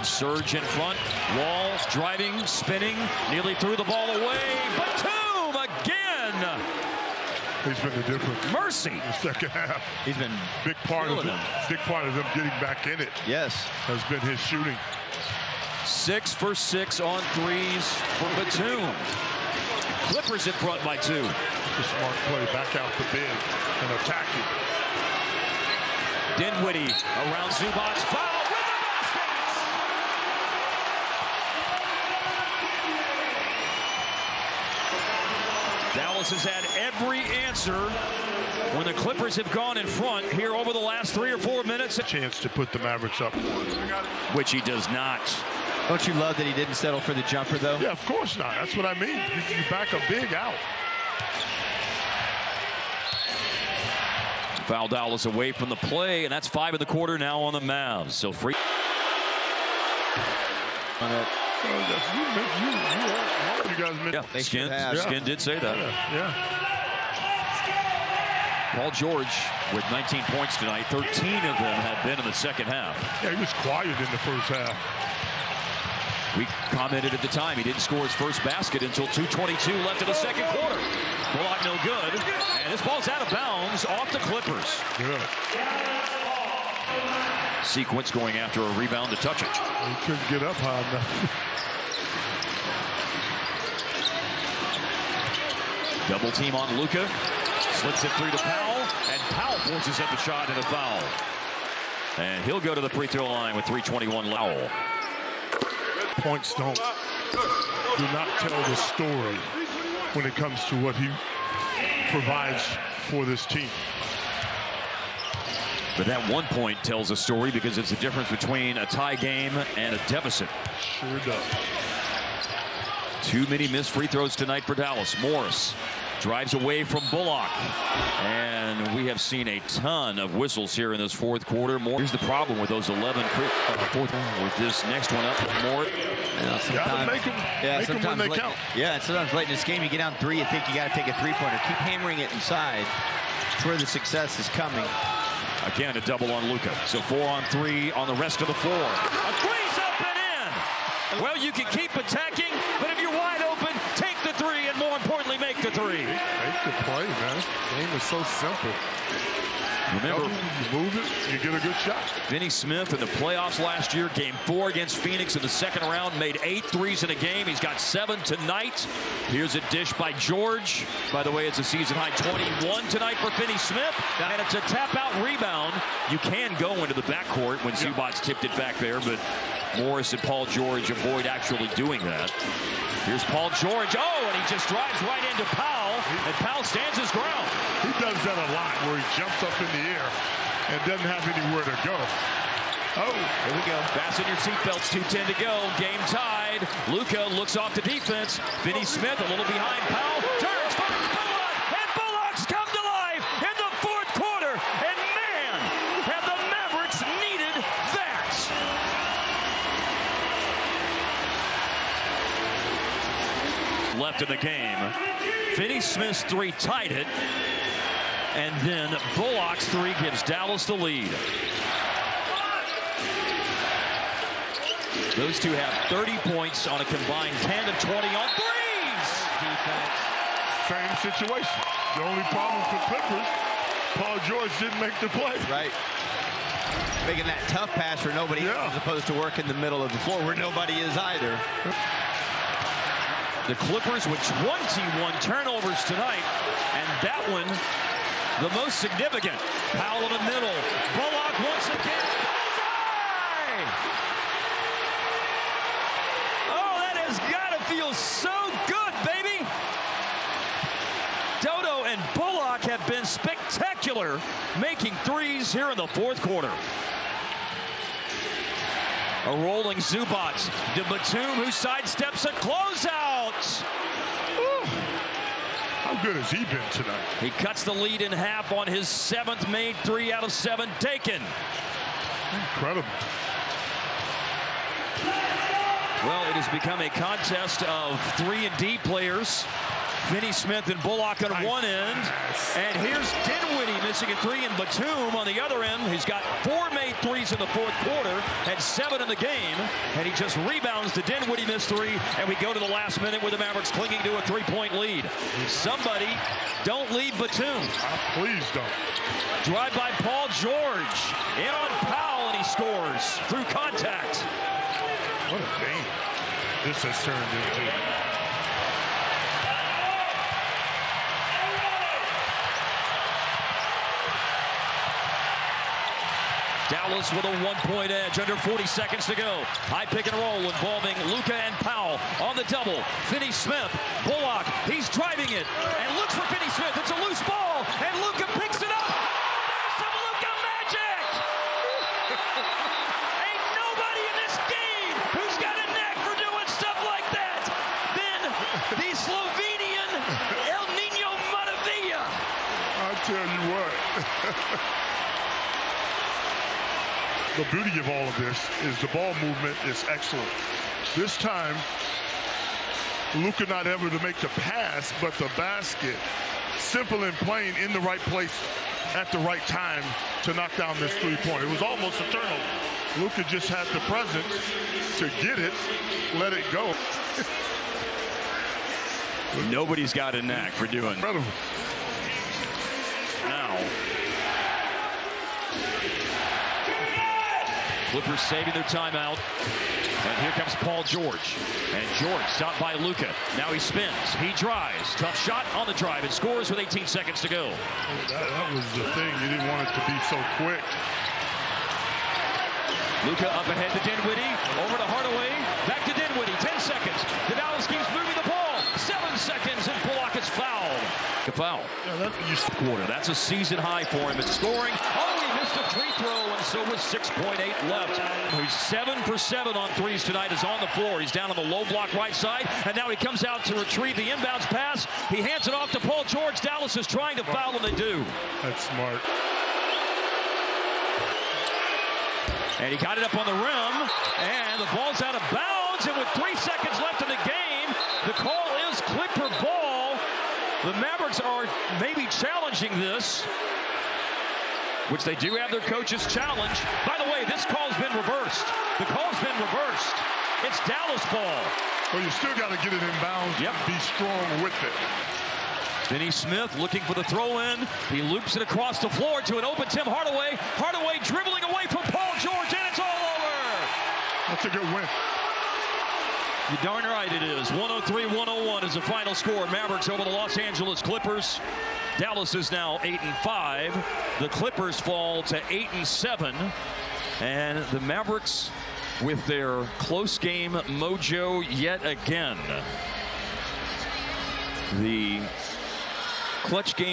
surge in front. Wall driving, spinning, nearly threw the ball away. Batum again. He's been the difference. Mercy. In the second half. He's been big part of them. Big part of them getting back in it. Yes. Has been his shooting. 6 for 6 on threes for Batum. Clippers in front by 2. It's a smart play. Back out the big and attack it. Dinwiddie around Zubac's foul with the basket. Dallas has had every answer when the Clippers have gone in front here over the last 3 or 4 minutes. A chance to put the Mavericks up. Which he does not. Don't you love that he didn't settle for the jumper, though? Yeah, of course not. That's what I mean. You back a big out. Foul Dallas away from the play, and that's 5 in the quarter now on the Mavs. So free. You guys mentioned. Yeah, Skin did say that. Yeah. Paul George with 19 points tonight. 13 of them have been in the second half. Yeah, he was quiet in the first half. We commented at the time he didn't score his first basket until 2:22 left in the second quarter. Bullock no good, and this ball's out of bounds off the Clippers. Good. Sequence going after a rebound to touch it. He couldn't get up high enough. Double team on Luka. Slits it through to Powell, and Powell forces up the shot and a foul. And he'll go to the free throw line with 3:21 left. Points do not tell the story when it comes to what he provides for this team. But that 1 point tells a story because it's the difference between a tie game and a deficit. Sure does. Too many missed free throws tonight for Dallas. Morris drives away from Bullock. And we have seen a ton of whistles here in this fourth quarter. Here's the problem with those 11 with this next one up more. Gotta make them when they count. Yeah, sometimes late in this game you get down 3, you think you got to take a 3-pointer. Keep hammering it inside. It's where the success is coming. Again, a double on Luka. So 4 on 3 on the rest of the floor. A three's up and in. Well, you can keep attacking, but if you're wide open, take the 3, and more importantly, make the 3. Make the play, man. The game is so simple. Remember, you move it, you get a good shot. Finney Smith in the playoffs last year, game 4 against Phoenix in the second round, made 8 threes in a game. He's got 7 tonight. Here's a dish by George. By the way, it's a season high 21 tonight for Finney Smith, and it's a tap-out rebound. You can go into the backcourt when Zubac's tipped it back there, but Morris and Paul George avoid actually doing that. Here's Paul George. Oh, and he just drives right into Powell, and Powell stands his ground. He does that a lot, where he jumps up in the air and doesn't have anywhere to go. Oh, here we go. Fasten your seatbelts, 2:10 to go. Game tied. Luka looks off the defense. Finney Smith a little behind Powell. Turns, finds Bullock, and Bullock's come to life in the fourth quarter. And man, have the Mavericks needed that. Left in the game. Finney Smith's 3 tied it. And then Bullock's 3 gives Dallas the lead. Those two have 30 points on a combined 10 of 20 on threes. Defense. Same situation. The only problem for Clippers, Paul George didn't make the play. Right. Making that tough pass for nobody as opposed to work in the middle of the floor where nobody is either. The Clippers with 21 turnovers tonight, and that one the most significant. Powell in the middle. Bullock once again. Bullseye! Oh, that has got to feel so good, baby. Dodo and Bullock have been spectacular making threes here in the fourth quarter. A rolling Zubac to Batum, who sidesteps a closeout. How good has he been tonight? He cuts the lead in half on his 7th made 3 out of 7 taken. Incredible. Well, it has become a contest of 3 and D players. Finney Smith and Bullock on one end. And here's Dinwiddie missing a three, and Batum on the other end. He's got 4 made threes in the fourth quarter, had 7 in the game, and he just rebounds the Dinwiddie missed three, and we go to the last minute with the Mavericks clinging to a 3-point lead. Somebody don't leave Batum. Please don't. Drive by Paul George. In on Powell, and he scores through contact. What a game this has turned into. Dallas with a 1-point edge, under 40 seconds to go. High pick and roll involving Luka and Powell on the double. Finney Smith, Bullock, he's driving it and looks for Finney Smith. It's a loose ball, and Luka picks it up. There's some Luka magic! Ain't nobody in this game who's got a knack for doing stuff like that than the Slovenian El Niño Maravilla. I tell you what. The beauty of all of this is the ball movement is excellent. This time, Luka not able to make the pass, but the basket, simple and plain, in the right place at the right time to knock down this three-pointer. It was almost a turnover. Luka just had the presence to get it, let it go. Nobody's got a knack for doing. Incredible. Now, Clippers saving their timeout. And here comes Paul George. And George stopped by Luka. Now he spins. He drives. Tough shot on the drive. And scores with 18 seconds to go. That was the thing. You didn't want it to be so quick. Luka up ahead to Dinwiddie. Over to Hardaway. Back to Dinwiddie. 10 seconds. The Dallas keeps moving the ball. 7 seconds. And Bullock is fouled. The foul. Yeah, Quarter. That's a season high for him in scoring. Oh, he missed a free throw, and so with 6.8 left. He's 7 for 7 on threes tonight. Is on the floor. He's down on the low block right side, and now he comes out to retrieve the inbounds pass. He hands it off to Paul George. Dallas is trying to foul, and they do. That's smart. And he got it up on the rim, and the ball's out of bounds, and with 3 seconds left in the game, the call is Clipper ball. The Mavericks are maybe challenging this, which they do have their coach's challenge. By the way, this call's been reversed. The call's been reversed. It's Dallas ball. Well, you still got to get it in bounds. Yep. And be strong with it. Finney Smith looking for the throw-in. He loops it across the floor to an open Tim Hardaway. Hardaway dribbling away from Paul George, and it's all over. That's a good win. You're darn right it is. 103-101 is the final score. Mavericks over the Los Angeles Clippers. Dallas is now 8-5. The Clippers fall to 8-7. And the Mavericks with their close game mojo yet again. The clutch game.